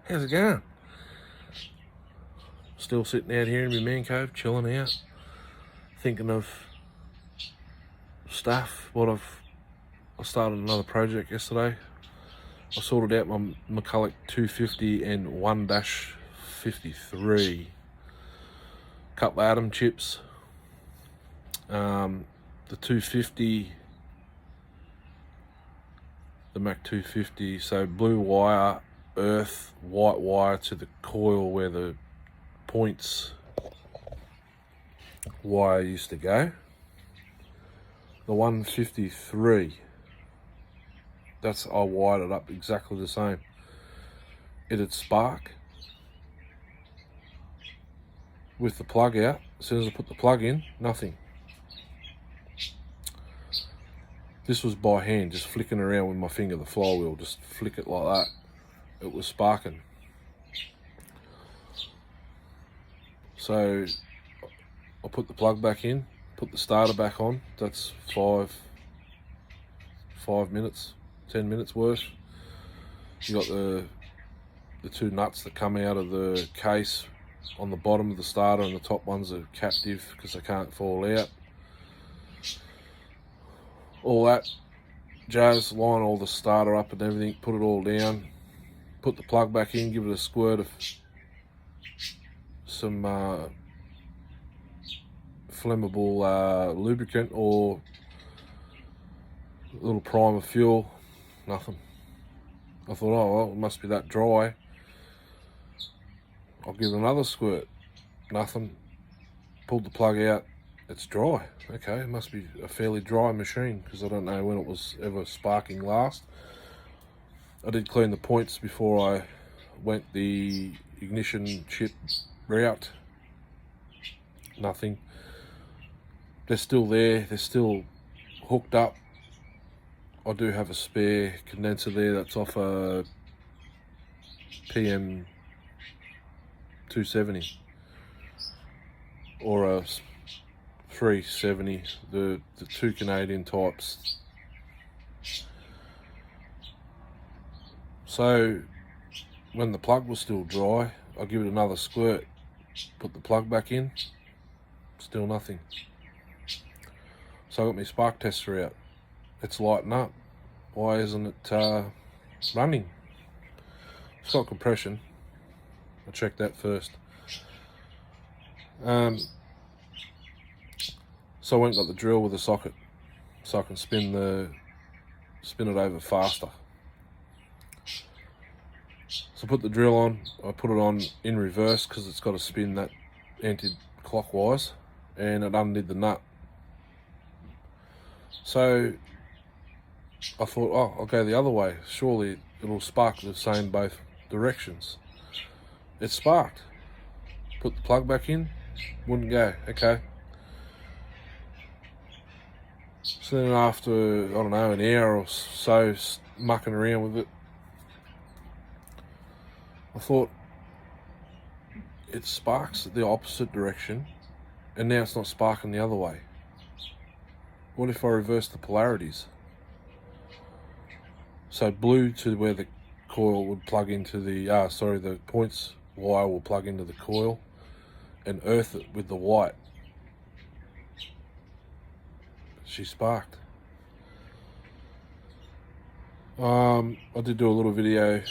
How's it going? Still sitting out here in my man cave, chilling out, thinking of stuff. I started another project yesterday. I sorted out my McCulloch 250 and 1-53. Couple of atom chips. The 250, the Mac 250, so blue wire, earth, white wire to the coil where the points wire used to go. The 153, I wired it up exactly the same. It'd spark with the plug out. As soon as I put the plug in, nothing. This was by hand, just flicking around with my finger, the flywheel, just flick it like that. It was sparking. So I put the plug back in, put the starter back on. That's 5 minutes, 10 minutes worth. You got the two nuts that come out of the case on the bottom of the starter, and the top ones are captive because they can't fall out. All that jazz, line all the starter up and everything, put it all down, put the plug back in, give it a squirt of some flammable lubricant or a little primer fuel. Nothing. I thought, oh well, it must be that dry. I'll give it another squirt. Nothing. Pulled the plug out. It's dry. Okay, it must be a fairly dry machine because I don't know when it was ever sparking last. I did clean the points before I went the ignition chip route. Nothing. They're still there. They're still hooked up. I do have a spare condenser there that's off a PM 270 or a 370, the two Canadian types. So when the plug was still dry, I give it another squirt, put the plug back in, still nothing. So I got my spark tester out. It's lighting up. Why isn't it running? It's got compression. I'll check that first. So I went and got the drill with a socket so I can spin it over faster. So I put the drill on. I put it on in reverse because it's got to spin that anti-clockwise, and it undid the nut. So I thought, oh, I'll go the other way. Surely it'll spark the same both directions. It sparked. Put the plug back in, wouldn't go. Okay. So then after, I don't know, an hour or so mucking around with it, I thought, it sparks the opposite direction, and now it's not sparking the other way. What if I reverse the polarities? So blue to where the coil would plug into the points wire will plug into the coil, and earth it with the white. She sparked. I did do a little video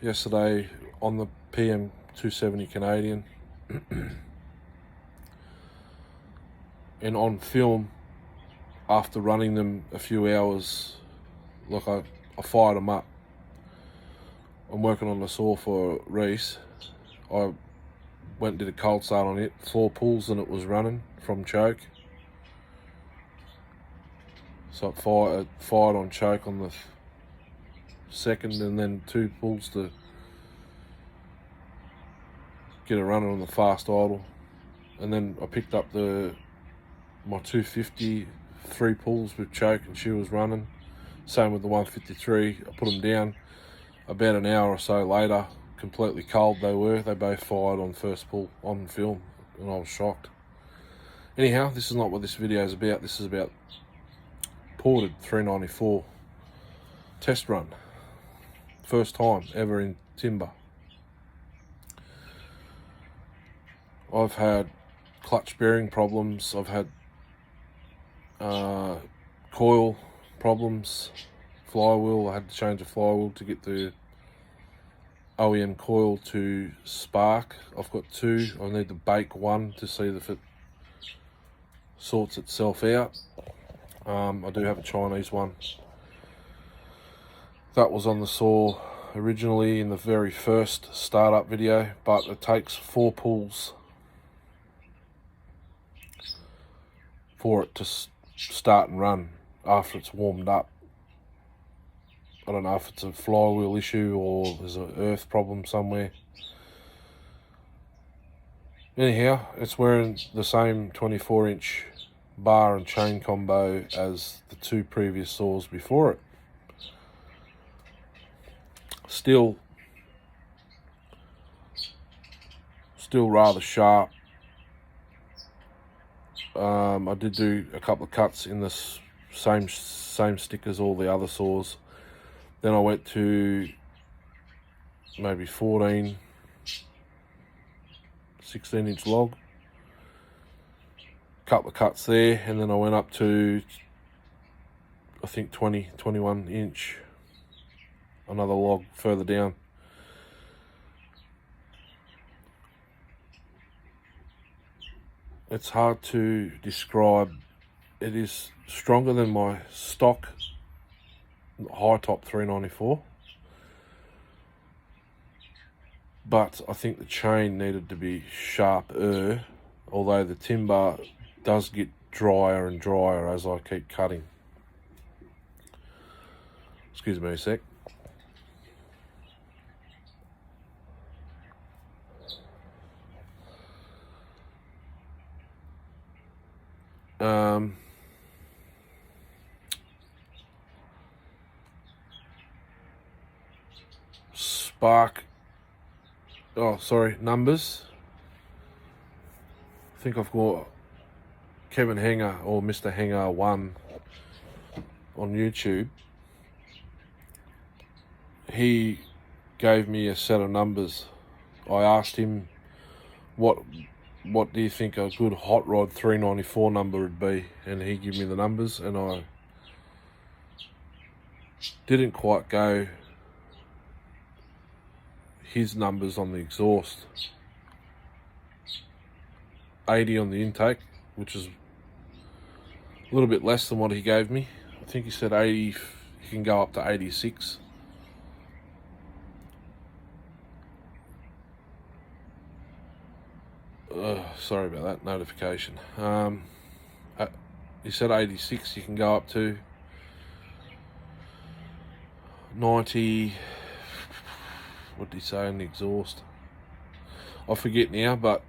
yesterday on the PM 270 Canadian and on film after running them a few hours. Look, I fired them up. I'm working on the saw for Reese. I went and did a cold start on it, 4 pulls and it was running from choke. So it fired on choke on the second, and then 2 pulls to get it running on the fast idle. And then I picked up my 250, 3 pulls with choke, and she was running. Same with the 153. I put them down about an hour or so later, completely cold they were. They both fired on first pull on film, and I was shocked. Anyhow, this is not what this video is about. This is about ported 394 test run. First time ever in timber. I've had clutch bearing problems. I've had coil problems, flywheel. I had to change the flywheel to get the OEM coil to spark. I've got two. I need to bake one to see if it sorts itself out. I do have a Chinese one. That was on the saw originally in the very first startup video, but it takes 4 pulls for it to start and run after it's warmed up. I don't know if it's a flywheel issue or there's an earth problem somewhere. Anyhow, it's wearing the same 24-inch bar and chain combo as the 2 previous saws before it. Still rather sharp. I did do a couple of cuts in the same stick as all the other saws. Then I went to maybe 14, 16-inch log. Couple of cuts there, and then I went up to, I think, 20, 21-inch. Another log further down. It's hard to describe. It is stronger than my stock high top 394, but I think the chain needed to be sharper, although the timber does get drier and drier as I keep cutting. Excuse me a sec. Numbers. I think I've got Kevin Hanger or Mr. Hanger 1 on YouTube. He gave me a set of numbers. I asked him what do you think a good hot rod 394 number would be, and he gave me the numbers, and I didn't quite go his numbers on the exhaust. 80 on the intake, which is a little bit less than what he gave me. I think he said 80, you can go up to 86. Sorry about that notification. He said 86, you can go up to 90. What did he say on the exhaust? I forget now, but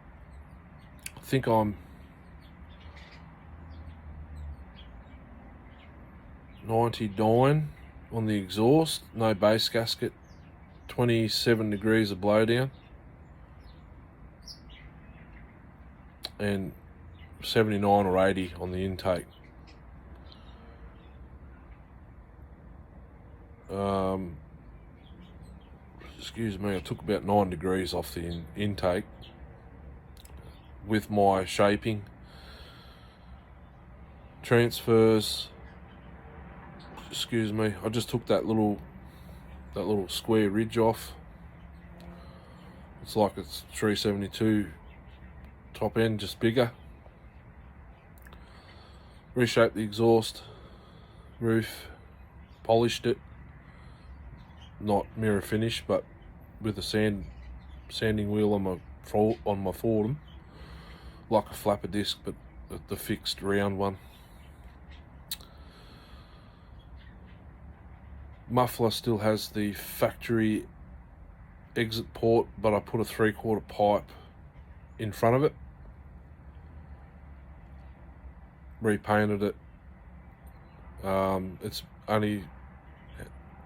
I think I'm 99 on the exhaust, no base gasket, 27 degrees of blowdown, and 79 or 80 on the intake. Excuse me, I took about 9 degrees off the intake with my shaping. Transfers, excuse me, I just took that little square ridge off. It's like it's 372 top end, just bigger. Reshaped the exhaust, roof, polished it, not mirror finish, but with a sanding wheel on my Fordham, like a flapper disc, but the fixed round one. Muffler still has the factory exit port, but I put a 3/4 pipe in front of it. Repainted it. It's only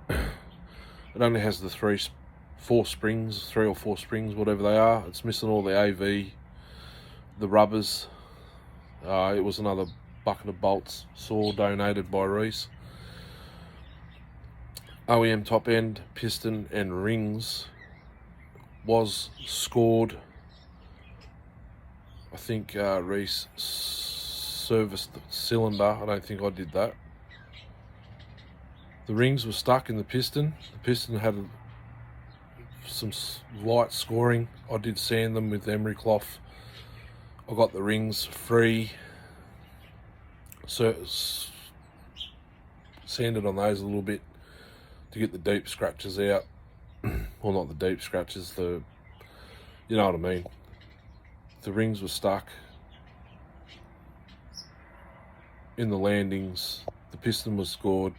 it only has the 3 or 4 springs, whatever they are. It's missing all the AV, the rubbers. It was another bucket of bolts saw donated by Reese. OEM top end, piston and rings was scored I think Reese serviced the cylinder. I don't think I did that. The rings were stuck in the piston. The piston had some light scoring. I did sand them with emery cloth. I got the rings free. So sanded on those a little bit to get the deep scratches out. Well, not the deep scratches, you know what I mean. The rings were stuck in the landings. The piston was scored.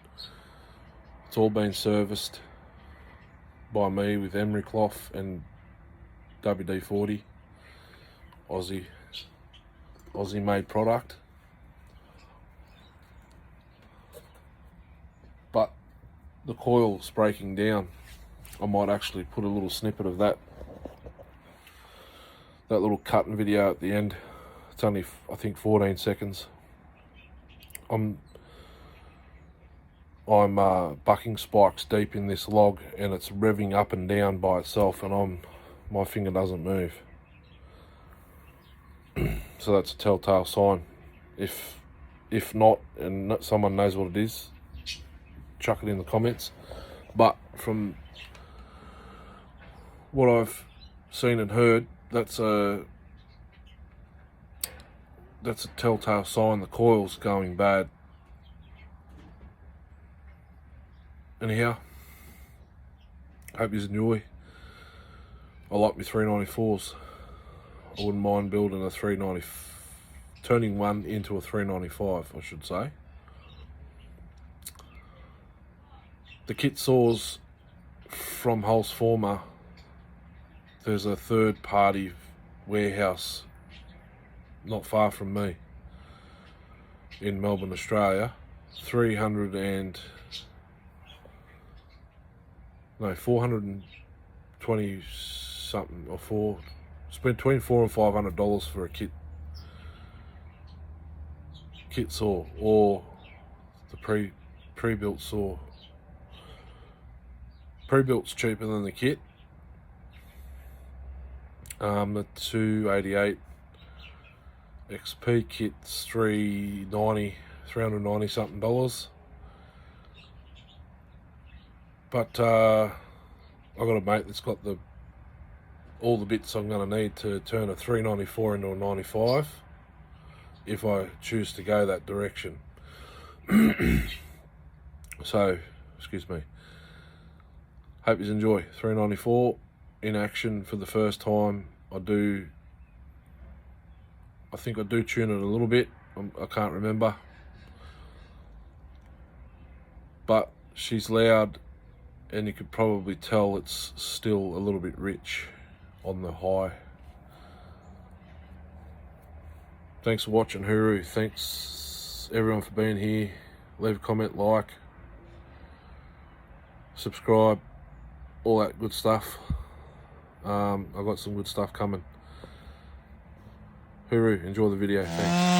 It's all been serviced by me with emery cloth and WD-40, Aussie made product. But the coil's breaking down. I might actually put a little snippet of that little cutting video at the end. It's only, I think, 14 seconds. I'm bucking spikes deep in this log, and it's revving up and down by itself, and my finger doesn't move. So that's a telltale sign. If not, and someone knows what it is, chuck it in the comments. But from what I've seen and heard, that's a telltale sign the coil's going bad. Anyhow, hope you enjoy. I like my 394s. I wouldn't mind building a 390, turning one into a 395, I should say. The kit saws from Holzforma, there's a third party warehouse not far from me in Melbourne, Australia. 420 something, or spent between $400 and $500 for a kit saw, or the pre-built saw. Pre-built's cheaper than the kit. The 288 XP kit's $390 something. But I got a mate that's got all the bits I'm going to need to turn a 394 into a 95 if I choose to go that direction. So, excuse me. Hope you enjoy 394 in action for the first time. I think I do tune it a little bit. I can't remember. But she's loud, and you could probably tell it's still a little bit rich on the high. Thanks for watching, Huru. Thanks everyone for being here. Leave a comment, like, subscribe, all that good stuff. I've got some good stuff coming. Huru, enjoy the video. Thanks.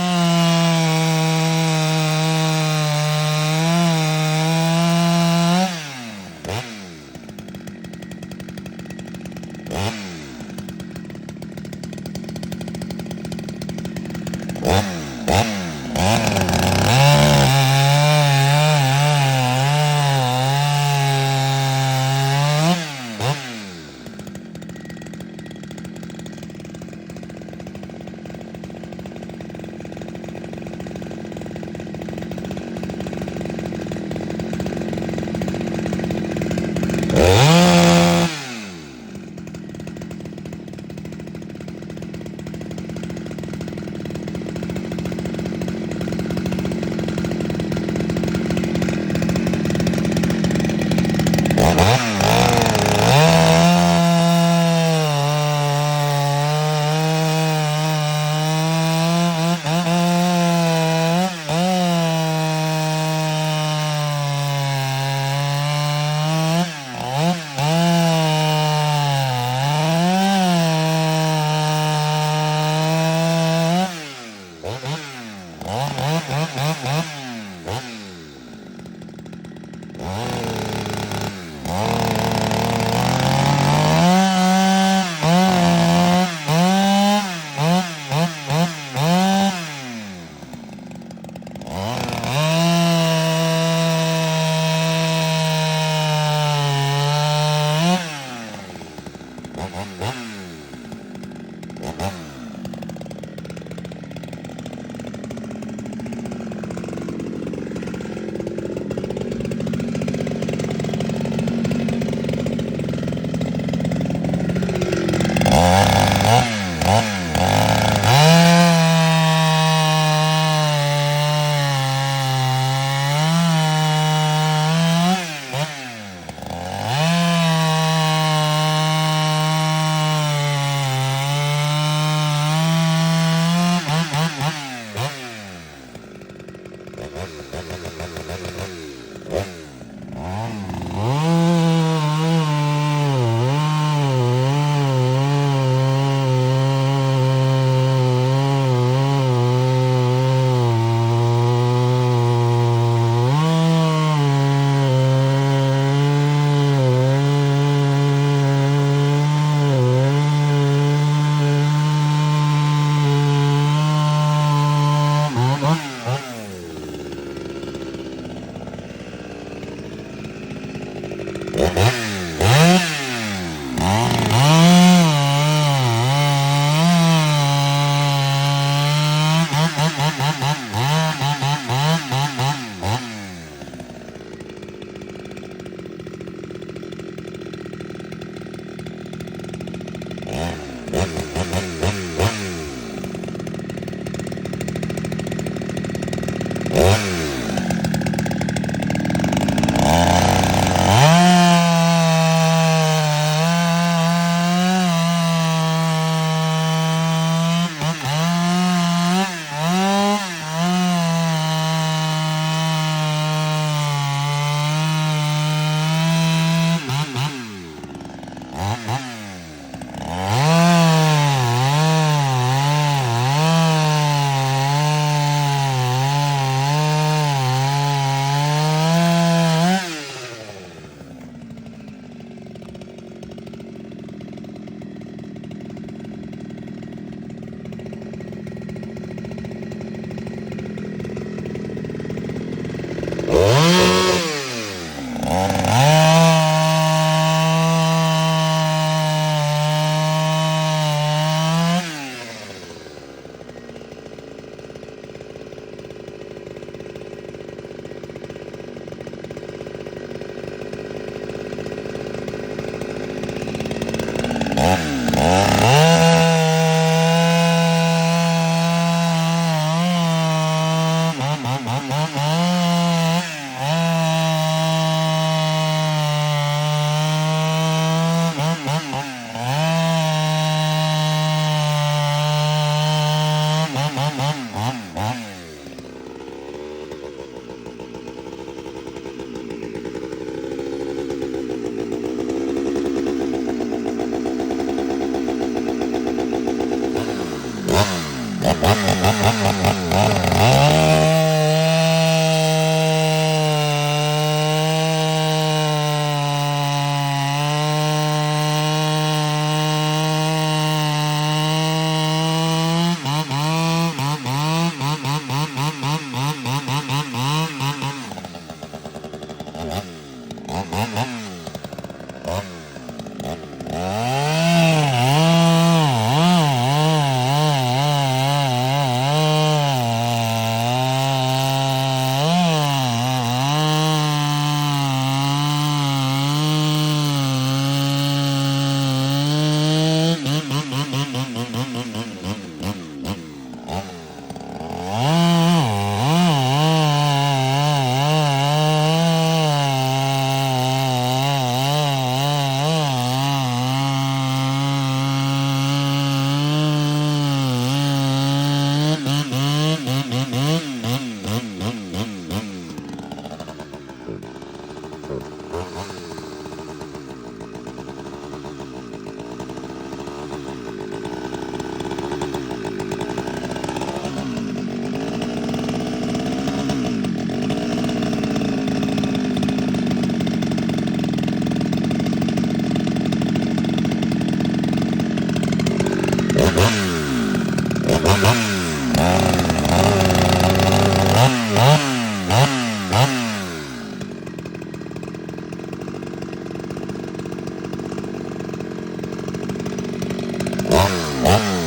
Wow.